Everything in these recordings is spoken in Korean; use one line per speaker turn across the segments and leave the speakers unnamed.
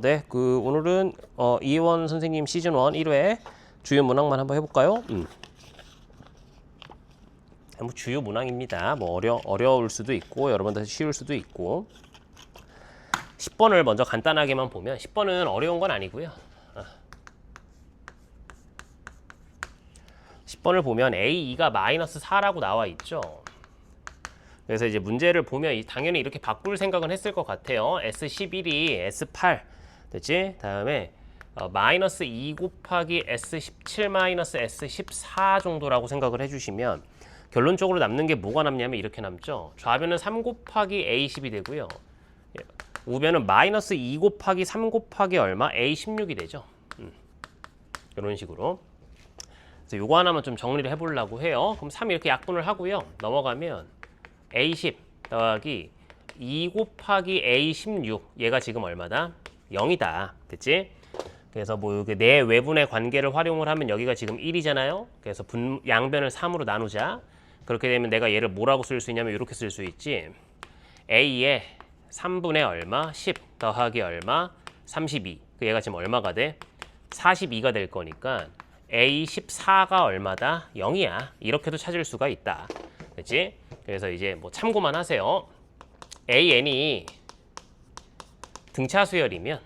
네, 오늘은 이혜원 선생님 시즌 1 1회 주요 문항만 한번 해볼까요? 뭐 주요 문항입니다. 뭐 어려울 수도 있고 여러분들 쉬울 수도 있고 10번을 먼저 간단하게만 보면 10번은 어려운 건 아니고요. 10번을 보면 A2가 마이너스 4라고 나와 있죠. 그래서 이제 문제를 보면 당연히 이렇게 바꿀 생각은 했을 것 같아요. S11이 S8 됐지? 다음에 마이너스 2 곱하기 S17 마이너스 S14 정도라고 생각을 해주시면 결론적으로 남는 게 뭐가 남냐면 이렇게 남죠. 좌변은 3 곱하기 A10이 되고요. 우변은 마이너스 2 곱하기 3 곱하기 얼마? A16이 되죠. 이런 식으로. 그래서 요거 하나만 좀 정리를 해보려고 해요. 그럼 3 이렇게 약분을 하고요. 넘어가면 A10 더하기 2 곱하기 A16 얘가 지금 얼마다? 0이다. 됐지? 그래서 뭐 이게 내 외분의 관계를 활용을 하면 여기가 지금 1이잖아요. 그래서 양변을 3으로 나누자. 그렇게 되면 내가 얘를 뭐라고 쓸 수 있냐면 이렇게 쓸 수 있지. A에 3분의 얼마? 10 더하기 얼마? 32. 그 얘가 지금 얼마가 돼? 42가 될 거니까 A14가 얼마다? 0이야. 이렇게도 찾을 수가 있다. 됐지? 그래서 이제 뭐 참고만 하세요. AN이 등차 수열이면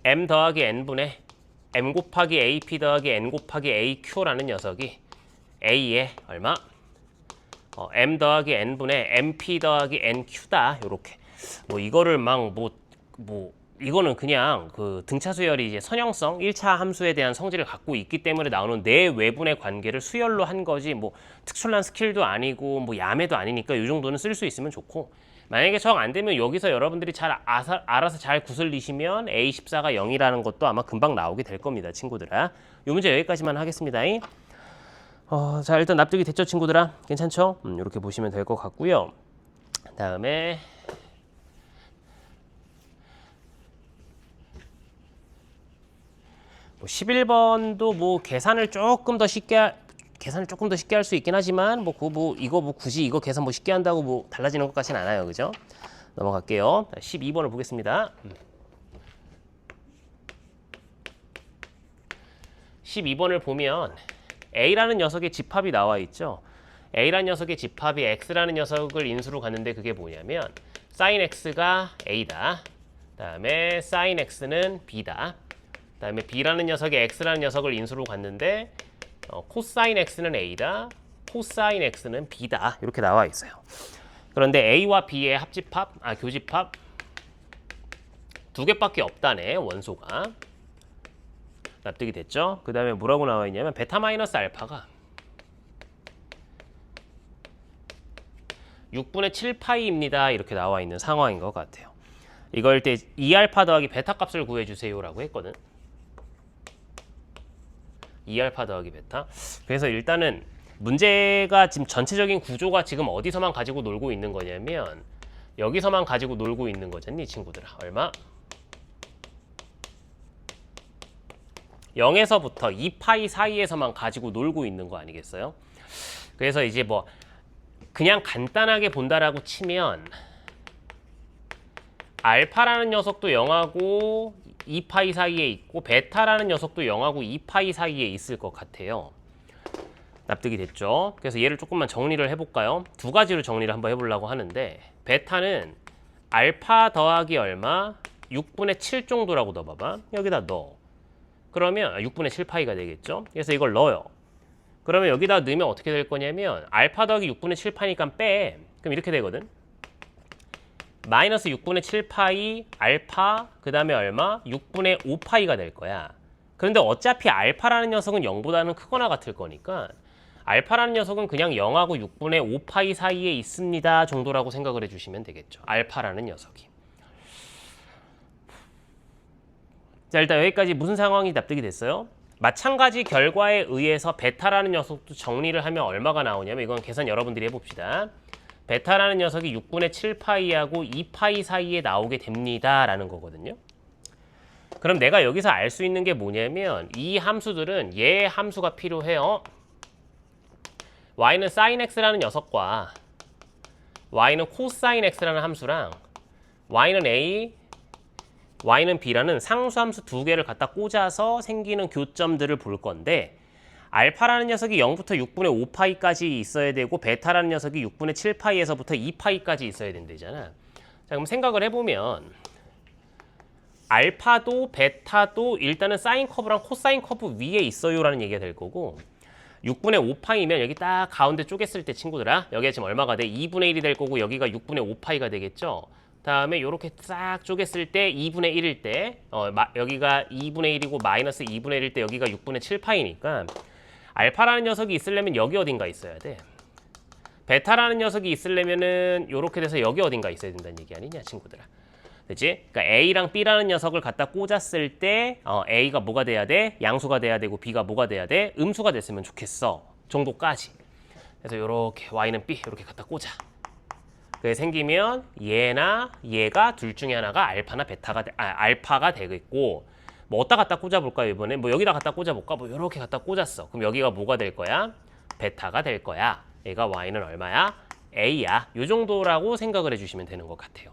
M 더하기 N분의 M 곱하기 AP 더하기 N 곱하기 AQ라는 녀석이 A의 얼마? M 더하기 N분의 MP 더하기 NQ다. 요렇게. 뭐 이거를 막 이거는 그냥 그 등차 수열이 이제 선형성 1차 함수에 대한 성질을 갖고 있기 때문에 나오는 내 외분의 관계를 수열로 한 거지 뭐 특출난 스킬도 아니고 뭐 야매도 아니니까 이 정도는 쓸 수 있으면 좋고, 만약에 정 안 되면 여기서 여러분들이 잘 알아서 잘 구슬리시면 A14가 0이라는 것도 아마 금방 나오게 될 겁니다, 친구들아. 이 문제 여기까지만 하겠습니다. 자, 일단 납득이 됐죠, 친구들아? 괜찮죠? 이렇게 보시면 될 것 같고요. 다음에 뭐 11번도 뭐 계산을 조금 더 쉽게 할 수 있긴 하지만 굳이 이거 계산 쉽게 한다고 뭐 달라지는 것 같진 않아요. 그죠? 넘어갈게요. 12번을 보겠습니다. 12번을 보면 A라는 녀석의 집합이 나와 있죠. A라는 녀석의 집합이 X라는 녀석을 인수로 갔는데 그게 뭐냐면 sin X가 A다. 다음에 sin X는 B다. 다음에 B라는 녀석이 X라는 녀석을 인수로 갔는데 코사인 X는 A다, 코사인 X는 B다. 이렇게 나와 있어요. 그런데 A와 B의 교집합 두 개밖에 없다네, 원소가. 납득이 됐죠? 그 다음에 뭐라고 나와 있냐면 베타 마이너스 알파가 6분의 7파이입니다. 이렇게 나와 있는 상황인 것 같아요. 이걸 때 2알파 더하기 베타 값을 구해주세요 라고 했거든. 2알파 더하기 베타. 그래서 일단은 문제가 지금 전체적인 구조가 지금 어디서만 가지고 놀고 있는 거냐면 여기서만 가지고 놀고 있는 거잖니, 친구들아. 얼마? 0에서부터 2파이 사이에서만 가지고 놀고 있는 거 아니겠어요? 그래서 이제 뭐 그냥 간단하게 본다라고 치면 알파라는 녀석도 0하고 2파이 사이에 있고 베타라는 녀석도 0하고 2파이 사이에 있을 것 같아요. 납득이 됐죠? 그래서 얘를 조금만 정리를 해볼까요? 두 가지로 정리를 한번 해보려고 하는데 베타는 알파 더하기 얼마? 6분의 7 정도라고 넣어봐봐. 여기다 넣어. 그러면 6분의 7파이가 되겠죠? 그래서 이걸 넣어요. 그러면 여기다 넣으면 어떻게 될 거냐면 알파 더하기 6분의 7파니까 빼. 그럼 이렇게 되거든. 마이너스 6분의 7파이 알파 그 다음에 얼마? 6분의 5파이가 될 거야. 그런데 어차피 알파라는 녀석은 0보다는 크거나 같을 거니까 알파라는 녀석은 그냥 0하고 6분의 5파이 사이에 있습니다 정도라고 생각을 해주시면 되겠죠. 알파라는 녀석이. 자, 일단 여기까지 무슨 상황이 납득이 됐어요? 마찬가지 결과에 의해서 베타라는 녀석도 정리를 하면 얼마가 나오냐면 이건 계산 여러분들이 해봅시다. 베타라는 녀석이 6분의 7파이하고 2파이 사이에 나오게 됩니다 라는 거거든요. 그럼 내가 여기서 알 수 있는 게 뭐냐면 이 함수들은 얘의 함수가 필요해요. y는 sin x라는 녀석과 y는 cosine x라는 함수랑 y는 a, y는 b라는 상수함수 두 개를 갖다 꽂아서 생기는 교점들을 볼 건데 알파라는 녀석이 0부터 6분의 5파이까지 있어야 되고 베타라는 녀석이 6분의 7파이에서부터 2파이까지 있어야 된대잖아. 자, 그럼 생각을 해보면 알파도 베타도 일단은 사인 커브랑 코사인 커브 위에 있어요라는 얘기가 될 거고 6분의 5파이면 여기 딱 가운데 쪼갰을 때 친구들아 여기가 지금 얼마가 돼? 2분의 1이 될 거고 여기가 6분의 5파이가 되겠죠? 다음에 이렇게 싹 쪼갰을 때 2분의 1일 때 여기가 2분의 1이고 마이너스 2분의 1일 때 여기가 6분의 7파이니까 알파라는 녀석이 있으려면 여기 어딘가 있어야 돼. 베타라는 녀석이 있으려면은 이렇게 돼서 여기 어딘가 있어야 된다는 얘기 아니냐 친구들아. 그치? 그러니까 A랑 B라는 녀석을 갖다 꽂았을 때 A가 뭐가 돼야 돼? 양수가 돼야 되고 B가 뭐가 돼야 돼? 음수가 됐으면 좋겠어. 정도까지. 그래서 이렇게 Y는 B 이렇게 갖다 꽂아. 그게 생기면 얘나 얘가 둘 중에 하나가 알파나 베타가 알파가 되겠고 뭐 어디다 갖다 꽂아볼까요 이번에? 뭐 여기다 갖다 꽂아볼까? 뭐 이렇게 갖다 꽂았어. 그럼 여기가 뭐가 될 거야? 베타가 될 거야. 얘가 Y는 얼마야? A야. 요 정도라고 생각을 해주시면 되는 것 같아요.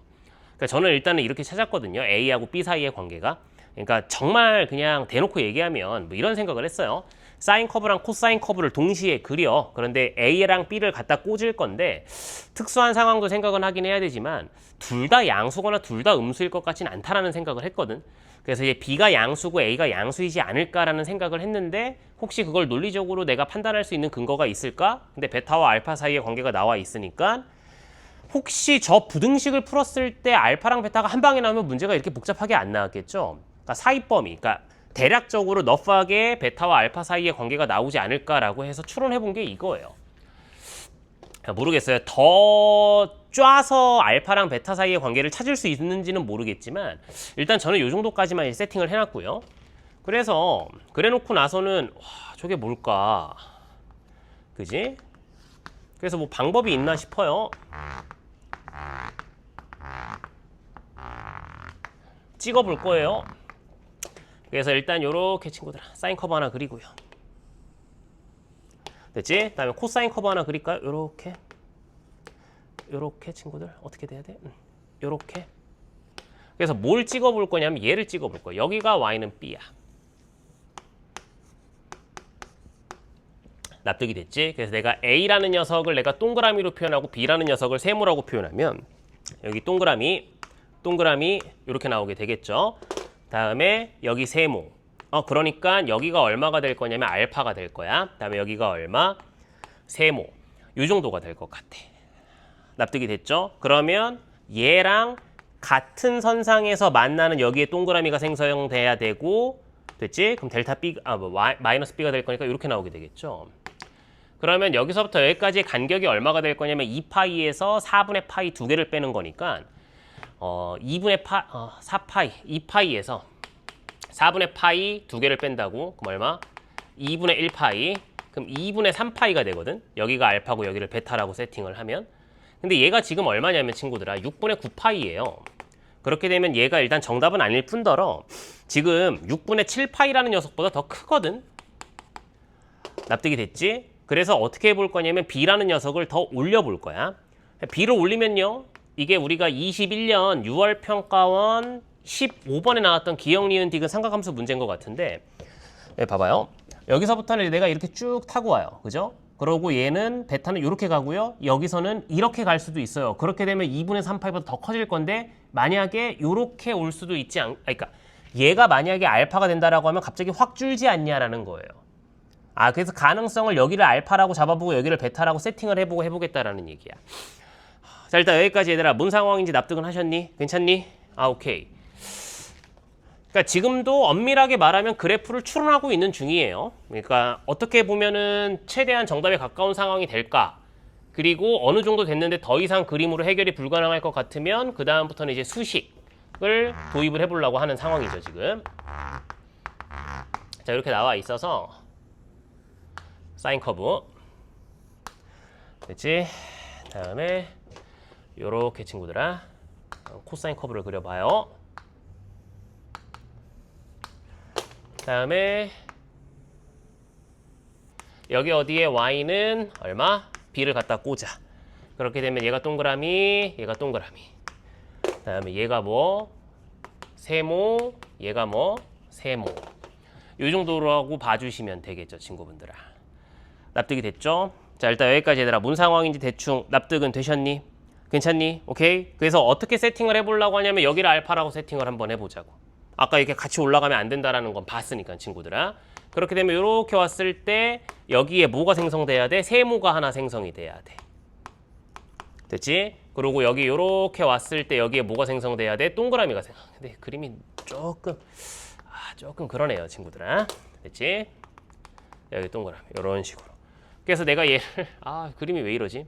그러니까 저는 일단은 이렇게 찾았거든요. A하고 B 사이의 관계가. 그러니까 정말 그냥 대놓고 얘기하면 뭐 이런 생각을 했어요. 사인 커브랑 코사인 커브를 동시에 그려. 그런데 A랑 B를 갖다 꽂을 건데 특수한 상황도 생각은 하긴 해야 되지만 둘 다 양수거나 둘 다 음수일 것 같지는 않다라는 생각을 했거든. 그래서 이제 B가 양수고 A가 양수이지 않을까라는 생각을 했는데 혹시 그걸 논리적으로 내가 판단할 수 있는 근거가 있을까? 근데 베타와 알파 사이의 관계가 나와 있으니까 혹시 저 부등식을 풀었을 때 알파랑 베타가 한 방에 나오면 문제가 이렇게 복잡하게 안 나왔겠죠? 그러니까 사이 범위, 그러니까 대략적으로 너프하게 베타와 알파 사이의 관계가 나오지 않을까라고 해서 추론해본 게 이거예요. 모르겠어요. 더 짜서 알파랑 베타 사이의 관계를 찾을 수 있는지는 모르겠지만 일단 저는 이 정도까지만 세팅을 해놨고요. 그래서 그래놓고 나서는 와, 저게 뭘까? 그지? 그래서 뭐 방법이 있나 싶어요. 찍어볼 거예요. 그래서 일단 요렇게 친구들 사인 커브 하나 그리고요. 됐지? 다음에 코사인 커브 하나 그릴까요? 요렇게 요렇게 친구들 어떻게 돼야 돼? 요렇게. 그래서 뭘 찍어볼 거냐면 얘를 찍어볼 거예요. 여기가 Y는 B야. 납득이 됐지? 그래서 내가 A라는 녀석을 내가 동그라미로 표현하고 B라는 녀석을 세모라고 표현하면 여기 동그라미 이렇게 나오게 되겠죠. 다음에 여기 세모. 그러니까 여기가 얼마가 될 거냐면 알파가 될 거야. 다음에 여기가 얼마? 세모. 이 정도가 될 것 같아. 납득이 됐죠? 그러면 얘랑 같은 선상에서 만나는 여기에 동그라미가 생성돼야 되고 됐지? 그럼 델타 B, 마이너스 B가 될 거니까 이렇게 나오게 되겠죠. 그러면 여기서부터 여기까지의 간격이 얼마가 될 거냐면 2파이에서 4분의 파이 두 개를 빼는 거니까 4파이, 2파이에서 4분의 파이 두 개를 뺀다고 그럼 얼마? 2분의 1파이 그럼 2분의 3파이가 되거든. 여기가 알파고 여기를 베타라고 세팅을 하면 근데 얘가 지금 얼마냐면 친구들아 6분의 9파이예요. 그렇게 되면 얘가 일단 정답은 아닐 뿐더러 지금 6분의 7파이라는 녀석보다 더 크거든. 납득이 됐지? 그래서 어떻게 해볼 거냐면 B라는 녀석을 더 올려볼 거야. B를 올리면요. 이게 우리가 21년 6월 평가원 15번에 나왔던 기억, 니은, 디귿 삼각함수 문제인 것 같은데 네, 봐봐요. 여기서부터는 내가 이렇게 쭉 타고 와요. 그죠? 그러고 얘는 베타는 이렇게 가고요. 여기서는 이렇게 갈 수도 있어요. 그렇게 되면 2분의 3파이보다 더 커질 건데 만약에 이렇게 올 수도 있지 그러니까 얘가 만약에 알파가 된다라고 하면 갑자기 확 줄지 않냐라는 거예요. 그래서 가능성을 여기를 알파라고 잡아보고 여기를 베타라고 세팅을 해보겠다라는 얘기야. 자, 일단 여기까지 얘들아. 뭔 상황인지 납득은 하셨니? 괜찮니? 오케이. 그러니까 지금도 엄밀하게 말하면 그래프를 추론하고 있는 중이에요. 그러니까 어떻게 보면은 최대한 정답에 가까운 상황이 될까? 그리고 어느 정도 됐는데 더 이상 그림으로 해결이 불가능할 것 같으면 그 다음부터는 이제 수식을 도입을 해보려고 하는 상황이죠, 지금. 자, 이렇게 나와 있어서 사인 커브 됐지? 다음에 요렇게 친구들아 코사인 커브를 그려봐요. 다음에 여기 어디에 y는 얼마? b를 갖다 꽂아. 그렇게 되면 얘가 동그라미, 얘가 동그라미. 다음에 얘가 뭐? 세모, 얘가 뭐 세모. 이 정도라고 봐주시면 되겠죠, 친구분들아. 납득이 됐죠? 자, 일단 여기까지 얘들아. 뭔 상황인지 대충 납득은 되셨니? 괜찮니? 오케이? 그래서 어떻게 세팅을 해보려고 하냐면 여기를 알파라고 세팅을 한번 해보자고. 아까 이렇게 같이 올라가면 안 된다라는 건 봤으니까, 친구들아. 그렇게 되면 이렇게 왔을 때 여기에 뭐가 생성돼야 돼? 세모가 하나 생성이 돼야 돼. 됐지? 그리고 여기 이렇게 왔을 때 여기에 뭐가 생성돼야 돼? 동그라미가 생성. 근데 그림이 조금 그러네요, 친구들아. 됐지? 여기 동그라미 이런 식으로. 그래서 내가 얘를 그림이 왜 이러지?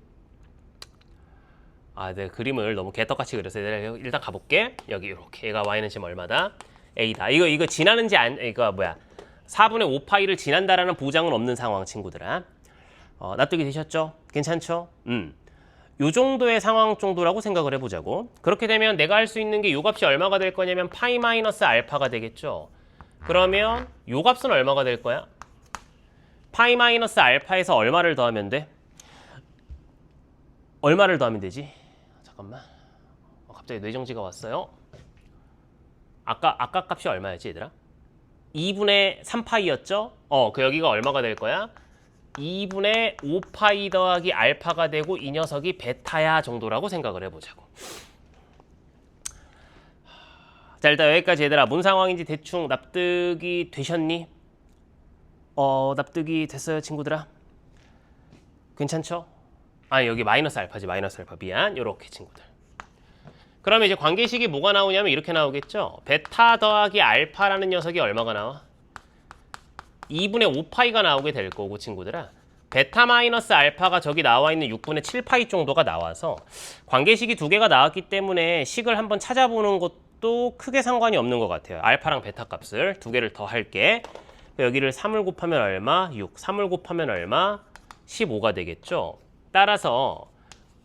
내가 그림을 너무 개떡같이 그려서 내가 일단 가볼게. 여기 이렇게 얘가 y는 지금 얼마다? a다. 이거 지나는지 이거 뭐야? 4분의 5파이를 지난다라는 보장은 없는 상황, 친구들아. 납득이 되셨죠? 괜찮죠? 요 정도의 상황 정도라고 생각을 해보자고. 그렇게 되면 내가 할 수 있는 게 요 값이 얼마가 될 거냐면 파이 마이너스 알파가 되겠죠. 그러면 요 값은 얼마가 될 거야? 파이 마이너스 알파에서 얼마를 더하면 돼? 얼마를 더하면 되지? 잠깐만. 갑자기 뇌정지가 왔어요. 아까 값이 얼마였지, 얘들아? 2분의 3파이였죠? 그 여기가 얼마가 될 거야? 2분의 5파이 더하기 알파가 되고 이 녀석이 베타야 정도라고 생각을 해보자고. 자, 일단 여기까지 얘들아. 뭔 상황인지 대충 납득이 되셨니? 납득이 됐어요, 친구들아? 괜찮죠? 여기 마이너스 알파지. 마이너스 알파. 미안. 요렇게, 친구들. 그러면 이제 관계식이 뭐가 나오냐면 이렇게 나오겠죠? 베타 더하기 알파라는 녀석이 얼마가 나와? 2분의 5파이가 나오게 될 거고, 친구들아. 베타 마이너스 알파가 저기 나와 있는 6분의 7파이 정도가 나와서 관계식이 두 개가 나왔기 때문에 식을 한번 찾아보는 것도 크게 상관이 없는 것 같아요. 알파랑 베타 값을 두 개를 더 할게. 여기를 3을 곱하면 얼마? 6. 3을 곱하면 얼마? 15가 되겠죠. 따라서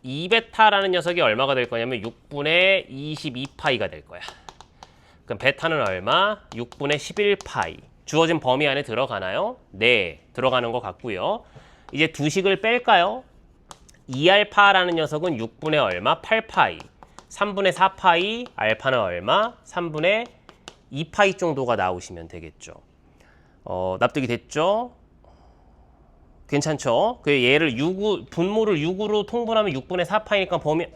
2베타라는 녀석이 얼마가 될 거냐면 6분의 22파이가 될 거야. 그럼 베타는 얼마? 6분의 11파이. 주어진 범위 안에 들어가나요? 네, 들어가는 것 같고요. 이제 두 식을 뺄까요? 2알파라는 녀석은 6분의 얼마? 8파이. 3분의 4파이, 알파는 얼마? 3분의 2파이 정도가 나오시면 되겠죠. 납득이 됐죠? 괜찮죠? 그 얘를 분모를 6으로 통분하면 6분의 4파이니까 범위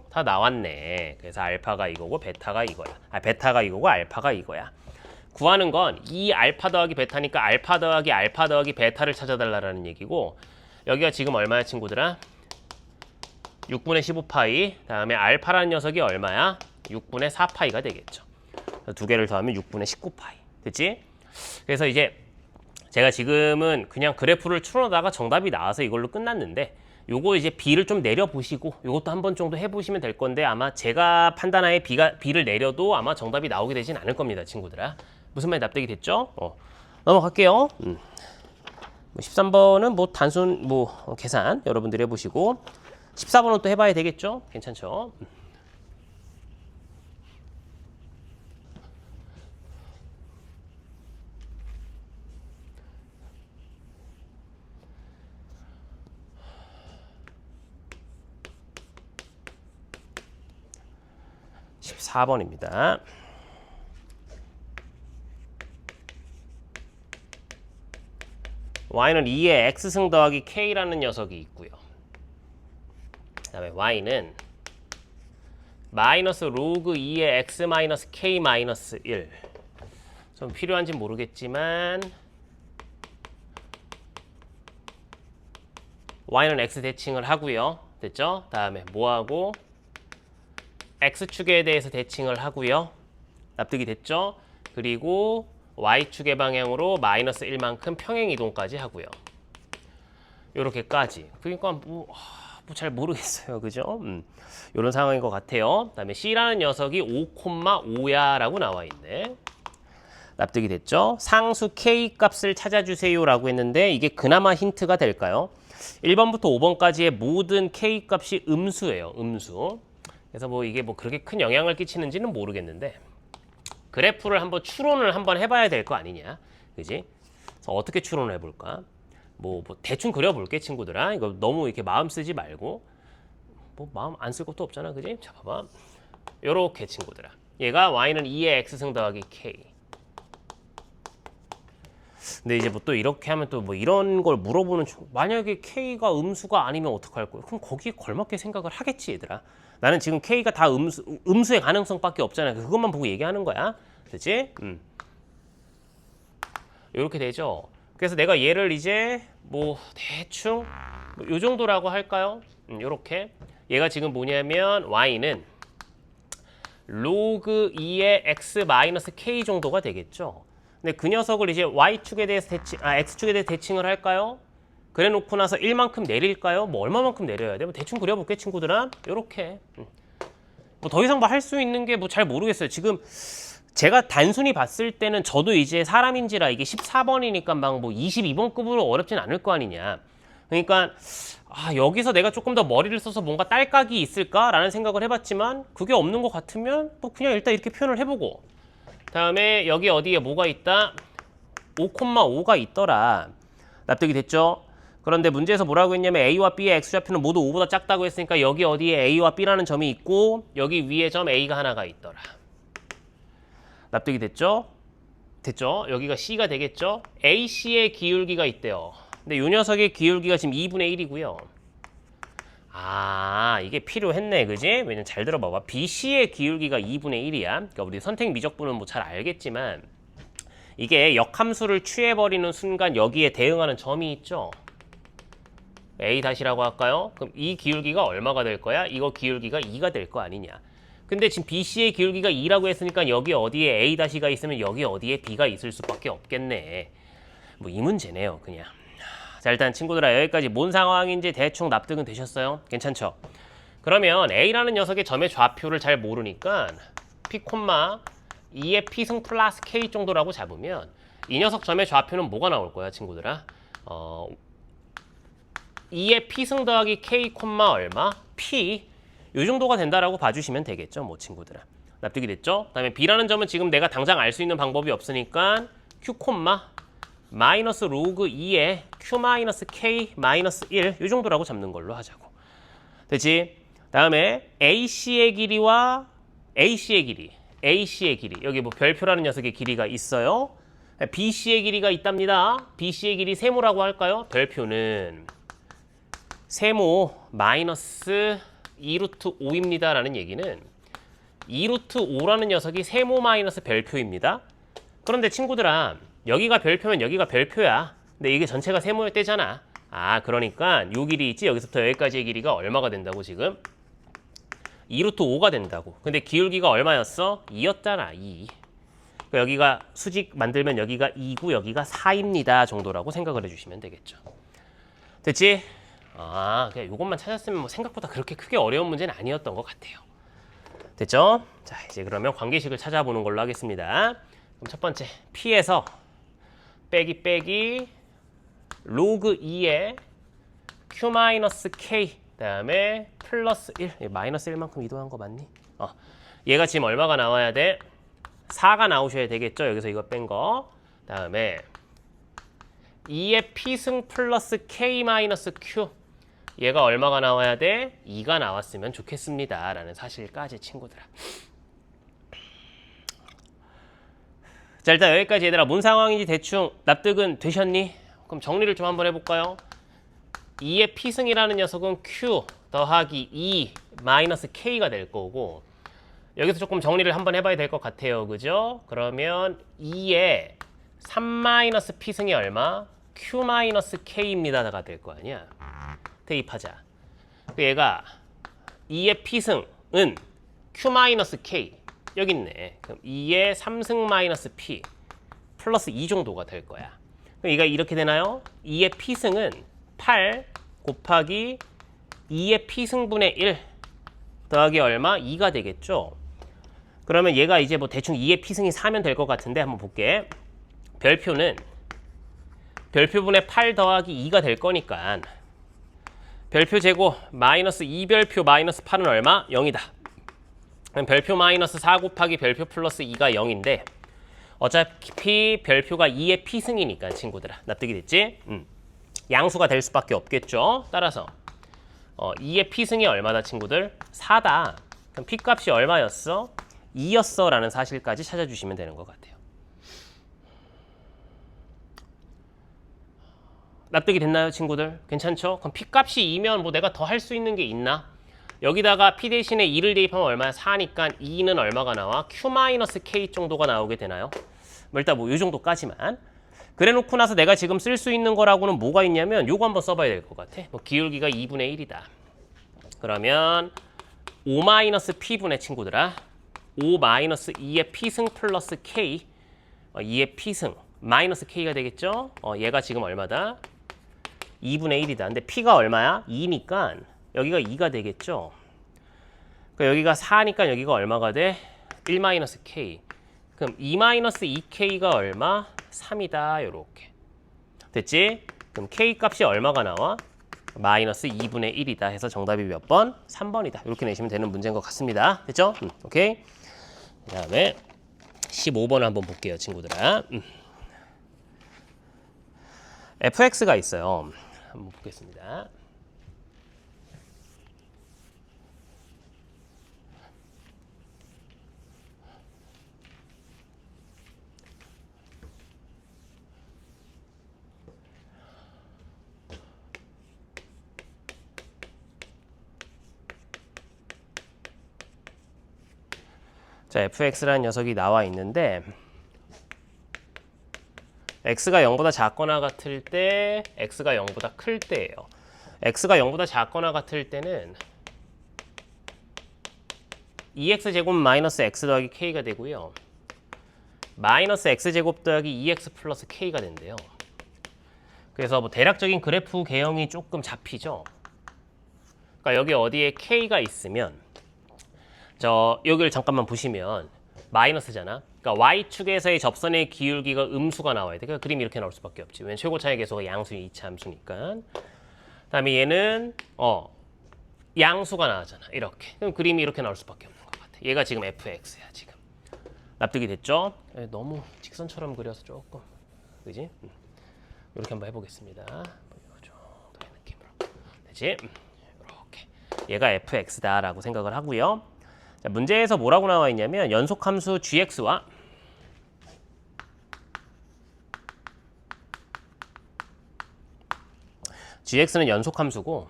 다 나왔네. 그래서 알파가 이거고 베타가 이거야. 베타가 이거고 알파가 이거야. 구하는 건 이 알파 더하기 베타니까 알파 더하기 베타를 찾아달라는 얘기고, 여기가 지금 얼마야, 친구들아? 6분의 15파이. 다음에 알파라는 녀석이 얼마야? 6분의 4파이가 되겠죠. 두 개를 더하면 6분의 19파이. 됐지? 그래서 이제 제가 지금은 그냥 그래프를 풀어다가 정답이 나와서 이걸로 끝났는데, 요거 이제 B를 좀 내려보시고 요것도 한번 정도 해보시면 될 건데, 아마 제가 판단하에 B를 내려도 아마 정답이 나오게 되진 않을 겁니다, 친구들아. 무슨 말이 납득이 됐죠? 넘어갈게요. 13번은 뭐 단순 계산 여러분들이 해보시고, 14번은 또 해봐야 되겠죠? 괜찮죠? 14번입니다. y는 2의 x승 더하기 k라는 녀석이 있고요. 그 다음에 y는 마이너스 로그 2의 x 마이너스 k 마이너스 1. 좀 필요한지 모르겠지만 y는 x 대칭을 하고요. 됐죠? 다음에 뭐하고 x축에 대해서 대칭을 하고요. 납득이 됐죠? 그리고 y축의 방향으로 마이너스 1만큼 평행 이동까지 하고요. 요렇게까지. 그러니까 잘 모르겠어요. 그죠? 요런 상황인 것 같아요. 그 다음에 C라는 녀석이 5,5야 라고 나와 있네. 납득이 됐죠? 상수 K 값을 찾아주세요 라고 했는데 이게 그나마 힌트가 될까요? 1번부터 5번까지의 모든 K 값이 음수예요. 음수. 그래서 이게 그렇게 큰 영향을 끼치는지는 모르겠는데, 그래프를 한번 추론을 한번 해봐야 될 거 아니냐, 그지? 그래서 어떻게 추론을 해볼까? 대충 그려볼게, 친구들아. 이거 너무 이렇게 마음 쓰지 말고, 마음 안 쓸 것도 없잖아, 그지? 자, 봐봐. 요렇게, 친구들아. 얘가 y는 2의 x승 더하기 k. 근데 이제 뭐 또 이렇게 하면 또 뭐 이런 걸 물어보는 만약에 k가 음수가 아니면 어떡할 거야? 그럼 거기에 걸맞게 생각을 하겠지 얘들아. 나는 지금 k가 다 음수의 가능성밖에 없잖아. 그것만 보고 얘기하는 거야. 그렇지? 이렇게 되죠. 그래서 내가 얘를 이제 뭐 대충 요 정도라고 할까요? 요렇게 얘가 지금 뭐냐면 y는 로그 2의 x 마이너스 k 정도가 되겠죠. 근데 그 녀석을 이제 y축에 대해서 x축에 대해서 대칭을 할까요? 그래 놓고 나서 1만큼 내릴까요? 뭐 얼마만큼 내려야 돼? 뭐 대충 그려볼게 친구들아. 요렇게 뭐 더 이상 뭐 할 수 있는 게 뭐 잘 모르겠어요. 지금 제가 단순히 봤을 때는 저도 이제 사람인지라 이게 14번이니까 막 뭐 22번급으로 어렵진 않을 거 아니냐. 그러니까 여기서 내가 조금 더 머리를 써서 뭔가 딸깍이 있을까라는 생각을 해봤지만 그게 없는 것 같으면 뭐 그냥 일단 이렇게 표현을 해보고 다음에 여기 어디에 뭐가 있다? 5,5가 있더라. 납득이 됐죠? 그런데 문제에서 뭐라고 했냐면 A와 B의 X좌표는 모두 5보다 작다고 했으니까 여기 어디에 A와 B라는 점이 있고 여기 위에 점 A가 하나가 있더라. 납득이 됐죠? 됐죠? 여기가 C가 되겠죠? AC의 기울기가 있대요. 근데 이 녀석의 기울기가 지금 2분의 1이고요. 이게 필요했네, 그지? 왜냐면 잘 들어봐봐. BC의 기울기가 2분의 1이야. 그러니까 우리 선택 미적분은 뭐 잘 알겠지만 이게 역함수를 취해버리는 순간 여기에 대응하는 점이 있죠. A-라고 할까요? 그럼 이 기울기가 얼마가 될 거야? 이거 기울기가 2가 될 거 아니냐. 근데 지금 BC의 기울기가 2라고 했으니까 여기 어디에 A-가 있으면 여기 어디에 B가 있을 수밖에 없겠네. 뭐 이 문제네요, 그냥. 자, 일단 친구들아 여기까지 뭔 상황인지 대충 납득은 되셨어요? 괜찮죠? 그러면 A라는 녀석의 점의 좌표를 잘 모르니까 P, 2의 P승 플러스 K 정도라고 잡으면 이 녀석 점의 좌표는 뭐가 나올 거야, 친구들아? 2의 P승 더하기 K, 얼마? P. 이 정도가 된다라고 봐주시면 되겠죠, 뭐 친구들아. 납득이 됐죠? 그다음에 B라는 점은 지금 내가 당장 알 수 있는 방법이 없으니까 Q, 마이너스 로그 2에 Q 마이너스 K 마이너스 1 이 정도라고 잡는 걸로 하자고. 됐지? 다음에 AC의 길이와 AC의 길이 여기 뭐 별표라는 녀석의 길이가 있어요. BC의 길이가 있답니다. BC의 길이 세모라고 할까요? 별표는 세모 마이너스 2루트 5입니다 라는 얘기는 2루트 5라는 녀석이 세모 마이너스 별표입니다. 그런데 친구들아 여기가 별표면 여기가 별표야. 근데 이게 전체가 세모였대잖아. 그러니까 요 길이 있지? 여기서부터 여기까지의 길이가 얼마가 된다고 지금? 2루트 5가 된다고. 근데 기울기가 얼마였어? 2였잖아. 2. 그러니까 여기가 수직 만들면 여기가 2고 여기가 4입니다 정도라고 생각을 해주시면 되겠죠. 됐지? 그냥 요것만 찾았으면 뭐 생각보다 그렇게 크게 어려운 문제는 아니었던 것 같아요. 됐죠? 자, 이제 그러면 관계식을 찾아보는 걸로 하겠습니다. 그럼 첫 번째, P에서 빼기 로그 2에 Q-K 다음에 플러스 1 마이너스 1만큼 이동한 거 맞니? 얘가 지금 얼마가 나와야 돼? 4가 나오셔야 되겠죠? 여기서 이거 뺀 거. 다음에 2의 P승 플러스 K 마이너스 Q 얘가 얼마가 나와야 돼? 2가 나왔으면 좋겠습니다 라는 사실까지 친구들아. 자, 일단 여기까지 얘들아 뭔 상황인지 대충 납득은 되셨니? 그럼 정리를 좀 한번 해볼까요? 2의 P승이라는 녀석은 Q 더하기 2 마이너스 K가 될 거고 여기서 조금 정리를 한번 해봐야 될 것 같아요. 그죠? 그러면 2의 3 마이너스 P승이 얼마? Q 마이너스 K입니다가 될 거 아니야. 대입하자. 얘가 2의 P승은 Q 마이너스 K 여기 있네. 그럼 2의 3승 마이너스 P 플러스 2 정도가 될 거야. 그럼 얘가 이렇게 되나요? 2의 P승은 8 곱하기 2의 P승분의 1 더하기 얼마? 2가 되겠죠? 그러면 얘가 이제 뭐 대충 2의 P승이 4면 될 것 같은데 한번 볼게. 별표는 별표분의 8 더하기 2가 될 거니까 별표 제곱 마이너스 2별표 마이너스 8은 얼마? 0이다. 그럼 별표 마이너스 4 곱하기 별표 플러스 2가 0인데 어차피 별표가 2의 P승이니까 친구들아. 납득이 됐지? 양수가 될 수밖에 없겠죠. 따라서 2의 P승이 얼마다 친구들? 4다. 그럼 P값이 얼마였어? 2였어 라는 사실까지 찾아주시면 되는 것 같아요. 납득이 됐나요, 친구들? 괜찮죠? 그럼 P값이 2면 뭐 내가 더 할 수 있는 게 있나? 여기다가 P 대신에 2를 대입하면 얼마야? 4니까 2는 얼마가 나와? Q-K 정도가 나오게 되나요? 뭐 일단 뭐 이 정도까지만. 그래 놓고 나서 내가 지금 쓸 수 있는 거라고는 뭐가 있냐면 요거 한번 써봐야 될 것 같아. 뭐 기울기가 2분의 1이다. 그러면 5-P분의 친구들아. 5-2의 P승 플러스 K. 2의 P승. 마이너스 K가 되겠죠? 얘가 지금 얼마다? 2분의 1이다. 근데 P가 얼마야? 2니까 여기가 2가 되겠죠? 그러니까 여기가 4니까 여기가 얼마가 돼? 1-K. 그럼 2-2K가 얼마? 3이다. 요렇게. 됐지? 그럼 K 값이 얼마가 나와? 마이너스 2분의 1이다 해서 정답이 몇 번? 3번이다. 이렇게 내시면 되는 문제인 것 같습니다. 됐죠? 오케이. 그 다음에 15번 한번 볼게요, 친구들아. fx가 있어요. 한번 보겠습니다. 자, fx라는 녀석이 나와 있는데 x가 0보다 작거나 같을 때 x가 0보다 클 때예요. x가 0보다 작거나 같을 때는 2x제곱 마이너스 x 더하기 k가 되고요. 마이너스 x제곱 더하기 2x 플러스 k가 된대요. 그래서 뭐 대략적인 그래프 개형이 조금 잡히죠. 그러니까 여기 어디에 k가 있으면 여기를 잠깐만 보시면 마이너스잖아. 그러니까 y축에서의 접선의 기울기가 음수가 나와야 돼. 그러니까 그림이 이렇게 나올 수밖에 없지. 왜냐면 최고차의 계수가 양수의 이차함수니까. 그다음에 얘는 양수가 나왔잖아. 이렇게. 그럼 그림이 이렇게 나올 수밖에 없는 것 같아. 얘가 지금 fx야 지금. 납득이 됐죠? 너무 직선처럼 그려서 조금 그지? 이렇게 한번 해보겠습니다. 이 정도의 느낌으로. 되지? 이렇게. 얘가 fx다라고 생각을 하고요. 자, 문제에서 뭐라고 나와 있냐면 연속함수 gx와 gx는 연속함수고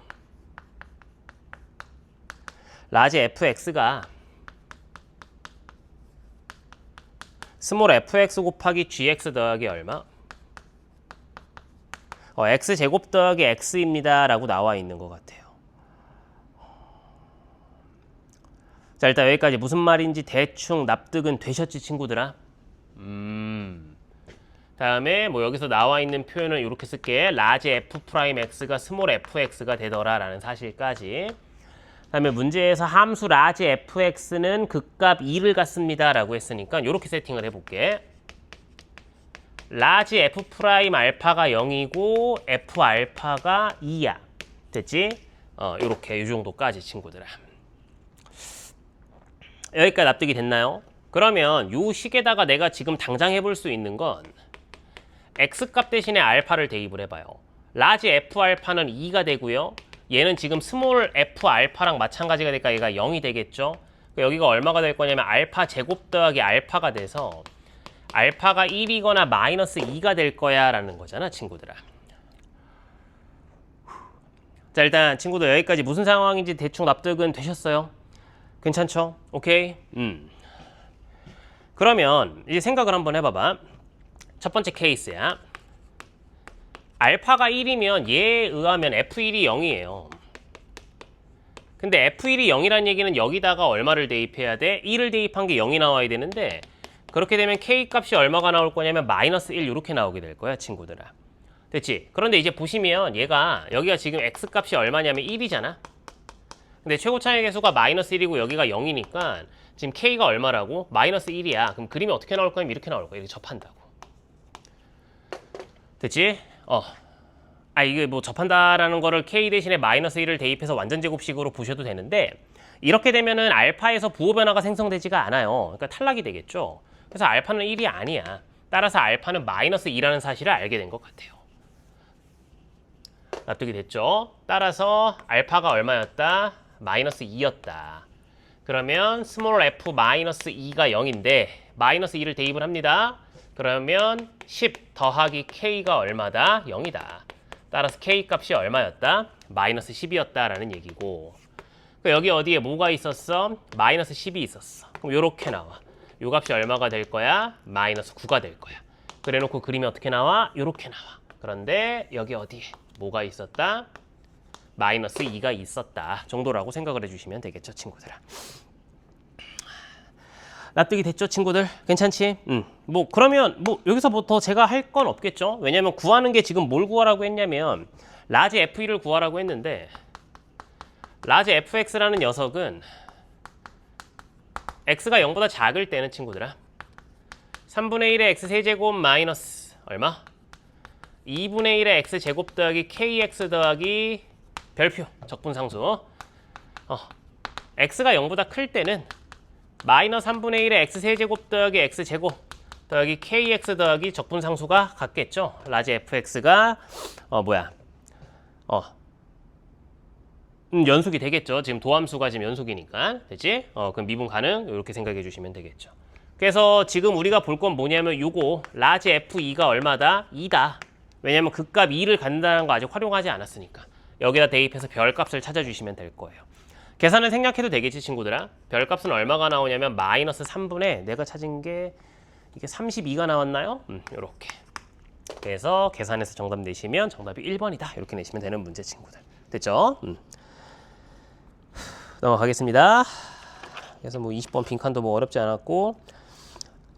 라지 fx가 스몰 fx 곱하기 gx 더하기 얼마? x제곱 더하기 x입니다 라고 나와 있는 것 같아요. 자, 일단 여기까지 무슨 말인지 대충 납득은 되셨지, 친구들아? 다음에 뭐 여기서 나와 있는 표현을 이렇게 쓸게. 라지 f'x가 스몰 fx가 되더라 라는 사실까지. 다음에 문제에서 함수 라지 fx는 극값 2를 갖습니다 라고 했으니까 이렇게 세팅을 해볼게. 라지 f'알파가 0이고 f알파가 2야. 됐지? 이렇게 이 정도까지, 친구들아. 여기까지 납득이 됐나요? 그러면 이 식에다가 내가 지금 당장 해볼 수 있는 건 x값 대신에 알파를 대입을 해봐요. 라지 f알파는 2가 되고요. 얘는 지금 스몰 f알파랑 마찬가지가 되니까 얘가 0이 되겠죠. 여기가 얼마가 될 거냐면 알파 제곱 더하기 알파가 돼서 알파가 1이거나 마이너스 2가 될 거야 라는 거잖아, 친구들아. 자, 일단 친구들 여기까지 무슨 상황인지 대충 납득은 되셨어요? 괜찮죠? 오케이? 그러면 이제 생각을 한번 해봐봐. 첫 번째 케이스야. 알파가 1이면 얘에 의하면 F1이 0이에요. 근데 F1이 0이라는 얘기는 여기다가 얼마를 대입해야 돼? 1을 대입한 게 0이 나와야 되는데 그렇게 되면 K 값이 얼마가 나올 거냐면 마이너스 1 이렇게 나오게 될 거야, 친구들아. 됐지? 그런데 이제 보시면 얘가 여기가 지금 X 값이 얼마냐면 1이잖아. 근데 최고차의 계수가 마이너스 1이고 여기가 0이니까 지금 K가 얼마라고? 마이너스 1이야. 그럼 그림이 어떻게 나올 거냐면 이렇게 나올 거야. 이렇게 접한다고. 됐지? 이게 뭐 접한다라는 거를 K 대신에 마이너스 1을 대입해서 완전 제곱식으로 보셔도 되는데 이렇게 되면은 알파에서 부호 변화가 생성되지가 않아요. 그러니까 탈락이 되겠죠. 그래서 알파는 1이 아니야. 따라서 알파는 마이너스 2라는 사실을 알게 된 것 같아요. 납득이 됐죠? 따라서 알파가 얼마였다? 마이너스 2였다. 그러면 스몰 f 마이너스 2가 0인데 마이너스 2를 대입을 합니다. 그러면 10 더하기 k가 얼마다? 0이다. 따라서 k 값이 얼마였다? 마이너스 10이었다라는 얘기고, 여기 어디에 뭐가 있었어? 마이너스 10이 있었어. 그럼 이렇게 나와. 이 값이 얼마가 될 거야? 마이너스 9가 될 거야. 그래놓고 그림이 어떻게 나와? 이렇게 나와. 그런데 여기 어디에 뭐가 있었다? 마이너스 2가 있었다 정도라고 생각을 해주시면 되겠죠, 친구들아. 납득이 됐죠, 친구들? 괜찮지? 뭐 그러면 뭐 여기서부터 제가 할 건 없겠죠? 왜냐면 구하는 게 지금 뭘 구하라고 했냐면 라지 f1을 구하라고 했는데, 라지 fx라는 녀석은 x가 0보다 작을 때는 친구들아 3분의 1의 x세제곱 마이너스 얼마? 2분의 1의 x제곱 더하기 kx 더하기 별표 적분상수. x가 0보다 클 때는 마이너스 3분의 1의 x세제곱 더하기 x제곱 더하기 kx 더하기 적분상수가 같겠죠. 라지 fx가 연속이 되겠죠. 지금 도함수가 지금 연속이니까. 됐지? 그럼 미분 가능? 이렇게 생각해 주시면 되겠죠. 그래서 지금 우리가 볼 건 뭐냐면 요거 라지 f2가 얼마다? 2다. 왜냐면 그 값 2를 갖는다는 거 아직 활용하지 않았으니까. 여기다 대입해서 별값을 찾아주시면 될 거예요. 계산을 생략해도 되겠지, 친구들아. 별값은 얼마가 나오냐면 마이너스 3분의 내가 찾은 게 이게 32가 나왔나요? 요렇게. 그래서 계산해서 정답 내시면 정답이 1번이다. 이렇게 내시면 되는 문제, 친구들. 됐죠? 넘어가겠습니다. 그래서 뭐 20번 빈칸도 뭐 어렵지 않았고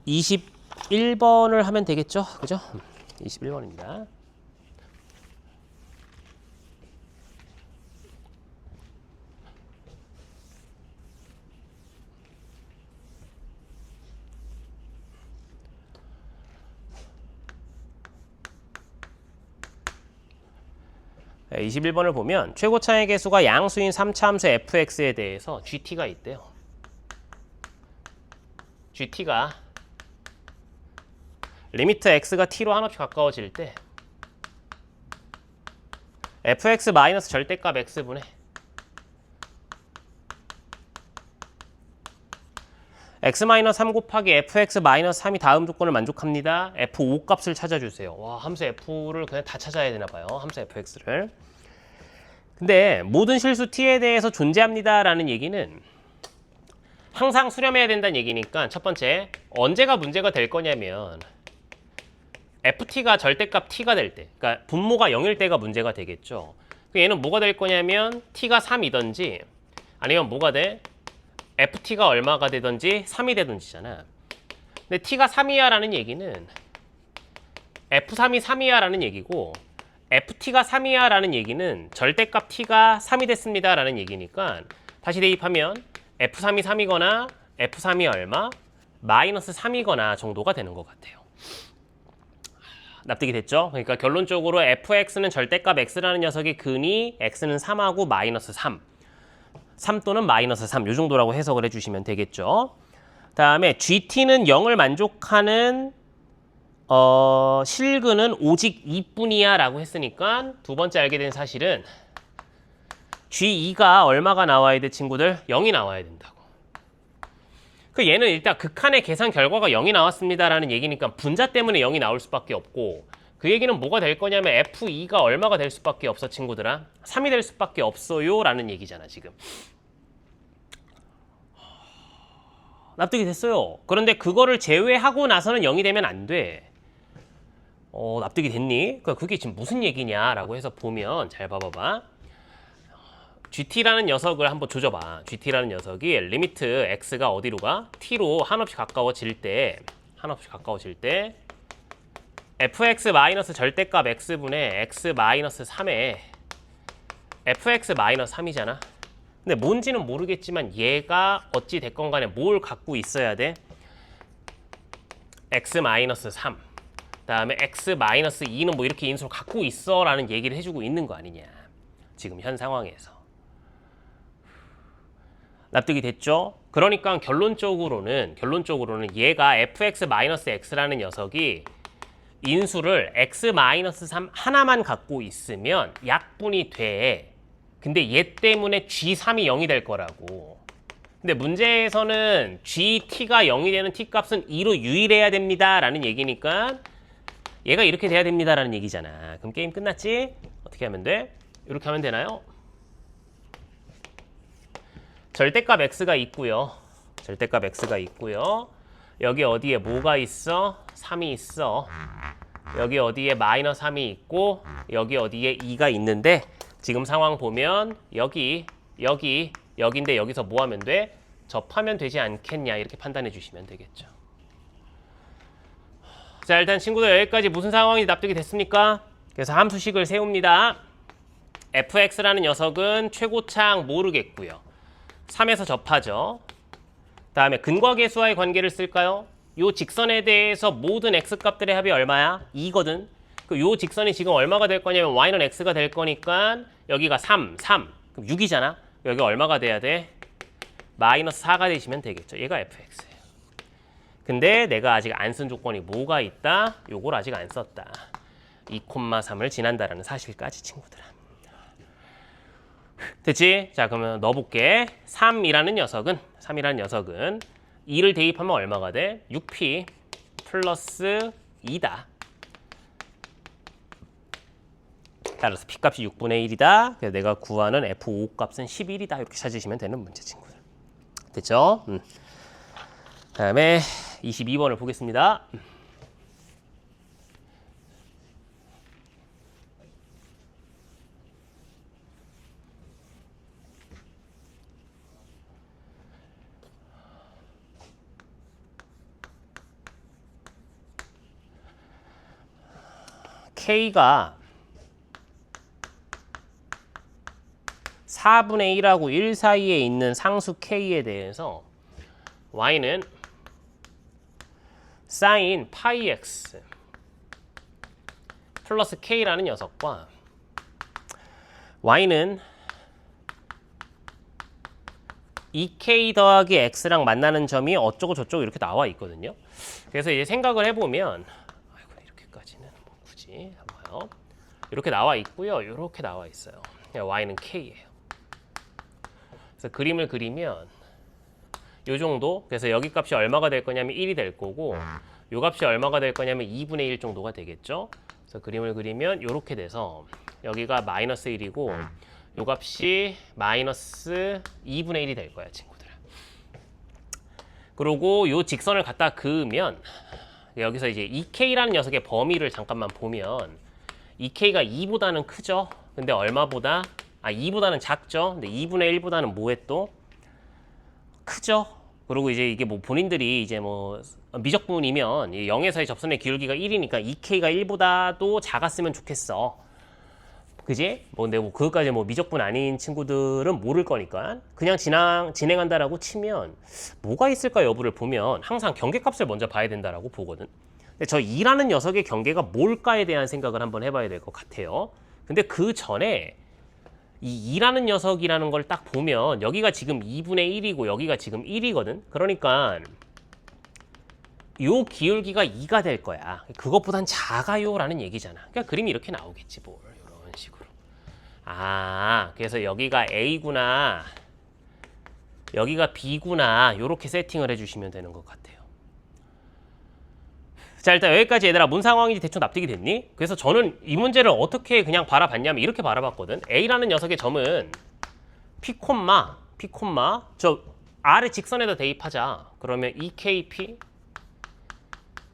21번을 하면 되겠죠? 그죠? 21번입니다. 네, 21번을 보면 최고차의 개수가 양수인 3차 함수 fx에 대해서 gt가 있대요. gt가 리미트 x가 t로 한없이 가까워질 때 fx 마이너스 절대값 x분의 x-3 곱하기 fx-3이 다음 조건을 만족합니다. f5 값을 찾아주세요. 와, 함수 f를 그냥 다 찾아야 되나 봐요. 함수 fx를. 근데 모든 실수 t에 대해서 존재합니다 라는 얘기는 항상 수렴해야 된다는 얘기니까 첫 번째, 언제가 문제가 될 거냐면 ft가 절대값 t가 될 때, 그러니까 분모가 0일 때가 문제가 되겠죠. 얘는 뭐가 될 거냐면 t가 3이든지 아니면 뭐가 돼? ft가 얼마가 되든지 3이 되든지잖아. 근데 t가 3이야 라는 얘기는 f3이 3이야 라는 얘기고 ft가 3이야 라는 얘기는 절대값 t가 3이 됐습니다 라는 얘기니까 다시 대입하면 f3이 3이거나 f3이 얼마? 마이너스 3이거나 정도가 되는 것 같아요. 납득이 됐죠? 그러니까 결론적으로 fx는 절대값 x라는 녀석의 근이 x는 3하고 마이너스 3 또는 마이너스 3 이 정도라고 해석을 해주시면 되겠죠. 다음에 gt는 0을 만족하는 실근은 오직 2뿐이야 라고 했으니까 두 번째 알게 된 사실은 G2가 얼마가 나와야 돼, 친구들? 0이 나와야 된다고. 그 얘는 일단 극한의 계산 결과가 0이 나왔습니다 라는 얘기니까 분자 때문에 0이 나올 수밖에 없고, 그 얘기는 뭐가 될 거냐면 F2가 얼마가 될 수밖에 없어, 친구들아? 3이 될 수밖에 없어요 라는 얘기잖아, 지금. 납득이 됐어요. 그런데 그거를 제외하고 나서는 0이 되면 안 돼. 납득이 됐니? 그러니까 그게 지금 무슨 얘기냐라고 해서 보면 잘 봐봐봐. GT라는 녀석을 한번 조져봐. GT라는 녀석이 리미트 x가 어디로 가? t로 한없이 가까워질 때 fx 마이너스 절대값 x분의 x 마이너스 3에 fx 마이너스 3이잖아. 근데 뭔지는 모르겠지만 얘가 어찌 됐건 간에 뭘 갖고 있어야 돼? x 마이너스 3 다음에 x 마이너스 2는 뭐 이렇게 인수를 갖고 있어 라는 얘기를 해주고 있는 거 아니냐, 지금 현 상황에서. 납득이 됐죠? 그러니까 결론적으로는 얘가 fx 마이너스 x라는 녀석이 인수를 x 마이너스 3 하나만 갖고 있으면 약분이 돼. 근데 얘 때문에 G3이 0이 될 거라고. 근데 문제에서는 GT가 0이 되는 T값은 2로 유일해야 됩니다 라는 얘기니까 얘가 이렇게 돼야 됩니다 라는 얘기잖아. 그럼 게임 끝났지? 어떻게 하면 돼? 이렇게 하면 되나요? 절대값 X가 있고요. 절대값 X가 있고요. 여기 어디에 뭐가 있어? 3이 있어. 여기 어디에 마이너스 3이 있고 여기 어디에 2가 있는데 지금 상황 보면 여기인데 여기서 뭐 하면 돼? 접하면 되지 않겠냐 이렇게 판단해 주시면 되겠죠. 자, 일단 친구들 여기까지 무슨 상황이 납득이 됐습니까? 그래서 함수식을 세웁니다. fx라는 녀석은 최고창 모르겠고요. 3에서 접하죠. 다음에 근과 계수와의 관계를 쓸까요? 요 직선에 대해서 모든 x값들의 합이 얼마야? 2거든. 요 직선이 지금 얼마가 될 거냐면 y는 x가 될 거니까 여기가 3. 그럼 6이잖아. 여기 얼마가 돼야 돼? 마이너스 4가 되시면 되겠죠. 얘가 fx예요. 근데 내가 아직 안 쓴 조건이 뭐가 있다? 요걸 아직 안 썼다. 2,3을 지난다라는 사실까지 친구들아. 됐지? 자, 그러면 넣어볼게. 3이라는 녀석은 2를 대입하면 얼마가 돼? 6p 플러스 2다. 따라서 p값이 6분의 1이다. 그래서 내가 구하는 f5 값은 11이다. 이렇게 찾으시면 되는 문제 친구들. 됐죠? 다음에 22번을 보겠습니다. K가 4분의 1하고 1 사이에 있는 상수 K에 대해서 Y는 sin 파이 X 플러스 K라는 녀석과 Y는 2K 더하기 X랑 만나는 점이 어쩌고 저쩌고 이렇게 나와 있거든요. 그래서 이제 생각을 해보면 이렇게까지는 뭐 굳이 한번요. 이렇게 나와 있고요. 이렇게 나와 있어요. Y는 K예요. 그래서 그림을 그리면 요 정도. 그래서 여기 값이 얼마가 될 거냐면 1이 될 거고 요 값이 얼마가 될 거냐면 2분의 1 정도가 되겠죠. 그래서 그림을 그리면 이렇게 돼서 여기가 마이너스 1이고 요 값이 마이너스 2분의 1이 될 거야, 친구들. 그리고 요 직선을 갖다 그으면 여기서 이제 2K라는 녀석의 범위를 잠깐만 보면 2K가 2보다는 크죠? 근데 얼마보다? 2보다는 작죠? 근데 2분의 1보다는 뭐에 또? 크죠? 그리고 이제 이게 뭐 본인들이 이제 뭐 미적분이면 0에서의 접선의 기울기가 1이니까 2K가 1보다도 작았으면 좋겠어. 그지? 근데 그것까지 미적분 아닌 친구들은 모를 거니까 그냥 진행한다라고 치면 뭐가 있을까 여부를 보면 항상 경계값을 먼저 봐야 된다라고 보거든. 근데 저 2라는 녀석의 경계가 뭘까에 대한 생각을 한번 해봐야 될 것 같아요. 근데 그 전에 이 2라는 녀석이라는 걸 딱 보면 여기가 지금 2분의 1이고 여기가 지금 1이거든. 그러니까 요 기울기가 2가 될 거야. 그것보단 작아요 라는 얘기잖아. 그러니까 그림이 이렇게 나오겠지 뭘. 이런 식으로. 그래서 여기가 A구나 여기가 B구나 요렇게 세팅을 해주시면 되는 것 같아요. 자, 일단 여기까지 얘들아 뭔 상황인지 대충 납득이 됐니? 그래서 저는 이 문제를 어떻게 그냥 바라봤냐면 이렇게 바라봤거든. A라는 녀석의 점은 P, 저 R의 직선에다 대입하자. 그러면 2KP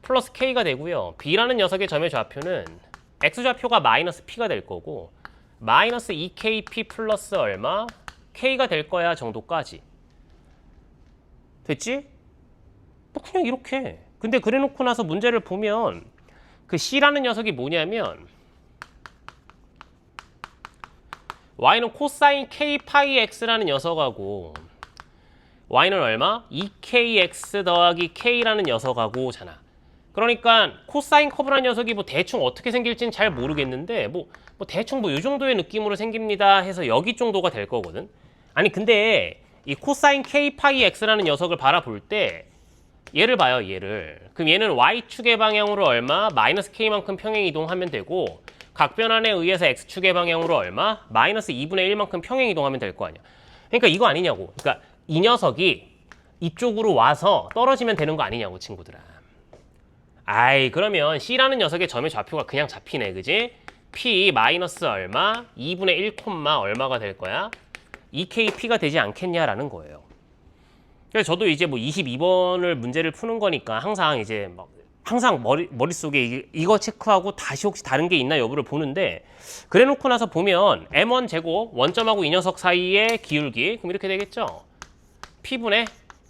플러스 K가 되고요. B라는 녀석의 점의 좌표는 X좌표가 마이너스 P가 될 거고 마이너스 2KP 플러스 얼마? K가 될 거야 정도까지. 됐지? 뭐 그냥 이렇게. 근데 그래놓고 나서 문제를 보면 그 C라는 녀석이 뭐냐면 Y는 코사인 K 파이 X라는 녀석하고 Y는 얼마? 2KX 더하기 K라는 녀석하고잖아. 그러니까 코사인 커브라는 녀석이 뭐 대충 어떻게 생길지는 잘 모르겠는데 뭐 대충 이 정도의 느낌으로 생깁니다 해서 여기 정도가 될 거거든. 아니 근데 이 코사인 K 파이 X라는 녀석을 바라볼 때 얘를 봐요, 얘를. 그럼 얘는 Y축의 방향으로 얼마? 마이너스 K만큼 평행 이동하면 되고 각변환에 의해서 X축의 방향으로 얼마? 마이너스 2분의 1만큼 평행 이동하면 될 거 아니야. 그러니까 이거 아니냐고. 그러니까 이 녀석이 이쪽으로 와서 떨어지면 되는 거 아니냐고 친구들아. 아이 그러면 C라는 녀석의 점의 좌표가 그냥 잡히네 그지? P 마이너스 얼마? 2분의 1 콤마 얼마가 될 거야? 2KP가 되지 않겠냐라는 거예요. 그래서 저도 이제 뭐 22번을 문제를 푸는 거니까 항상 이제 막 항상 머릿속에 이거 체크하고 다시 혹시 다른 게 있나 여부를 보는데 그래 놓고 나서 보면 M1 제곱 원점하고 이 녀석 사이의 기울기 그럼 이렇게 되겠죠? P분의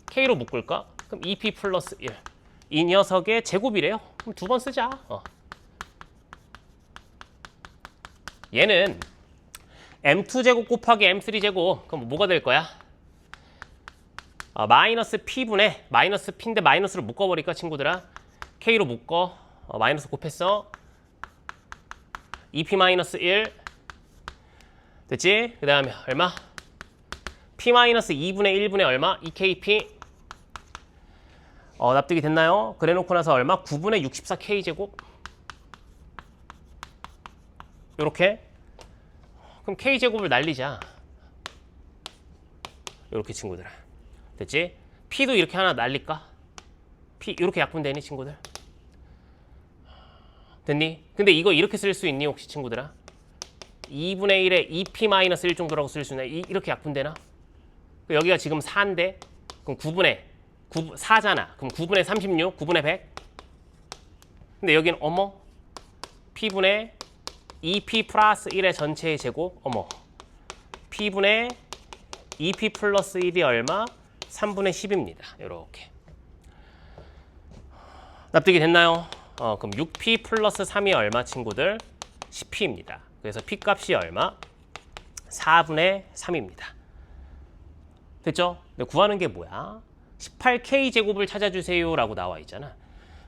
K로 묶을까? 그럼 2P 플러스 1 이 녀석의 제곱이래요. 그럼 두 번 쓰자. 얘는 M2제곱 곱하기 M3제곱 그럼 뭐가 될 거야? 마이너스 P분의 마이너스 P인데 마이너스로 묶어버릴까 친구들아? K로 묶어 마이너스 곱했어 2P 마이너스 1 됐지? 그 다음에 얼마? P 마이너스 2분의 1분의 얼마? 2KP 납득이 됐나요? 그래 놓고 나서 얼마? 9분의 64K제곱 요렇게 그럼 K제곱을 날리자 요렇게 친구들 됐지? P도 이렇게 하나 날릴까? P 이렇게 약분되니 친구들? 됐니? 근데 이거 이렇게 쓸 수 있니 혹시 친구들아? 2분의 1에 2P-1 정도라고 쓸 수 있나? 이렇게 약분되나? 여기가 지금 4인데 그럼 4잖아. 그럼 9분의 36, 9분의 100 근데 여기는 어머 P분의 2P 플러스 1의 전체의 제곱 어머 P분의 2P 플러스 1이 얼마? 3분의 10입니다. 이렇게 납득이 됐나요? 그럼 6P 플러스 3이 얼마 친구들? 10P입니다. 그래서 P 값이 얼마? 4분의 3입니다. 됐죠? 근데 구하는 게 뭐야? 18K 제곱을 찾아주세요 라고 나와 있잖아.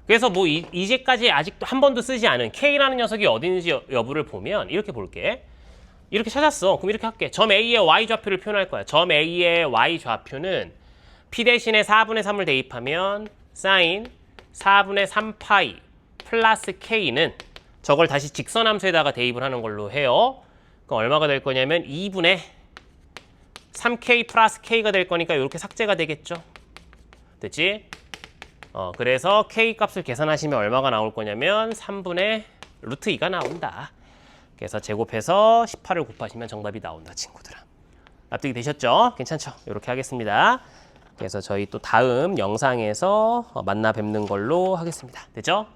그래서 뭐 이제까지 아직도 한 번도 쓰지 않은 K라는 녀석이 어딘지 여부를 보면 이렇게 볼게. 이렇게 찾았어. 그럼 이렇게 할게. 점 A의 Y 좌표를 표현할 거야. 점 A의 Y 좌표는 P 대신에 4분의 3을 대입하면 사인 4분의 3파이 플러스 K는 저걸 다시 직선함수에다가 대입을 하는 걸로 해요. 그럼 얼마가 될 거냐면 2분의 3K 플러스 K가 될 거니까 이렇게 삭제가 되겠죠. 됐지? 그래서 K 값을 계산하시면 얼마가 나올 거냐면 3분의 루트 2가 나온다. 그래서 제곱해서 18을 곱하시면 정답이 나온다 친구들아. 납득이 되셨죠? 괜찮죠? 이렇게 하겠습니다. 그래서 저희 또 다음 영상에서 만나 뵙는 걸로 하겠습니다. 됐죠?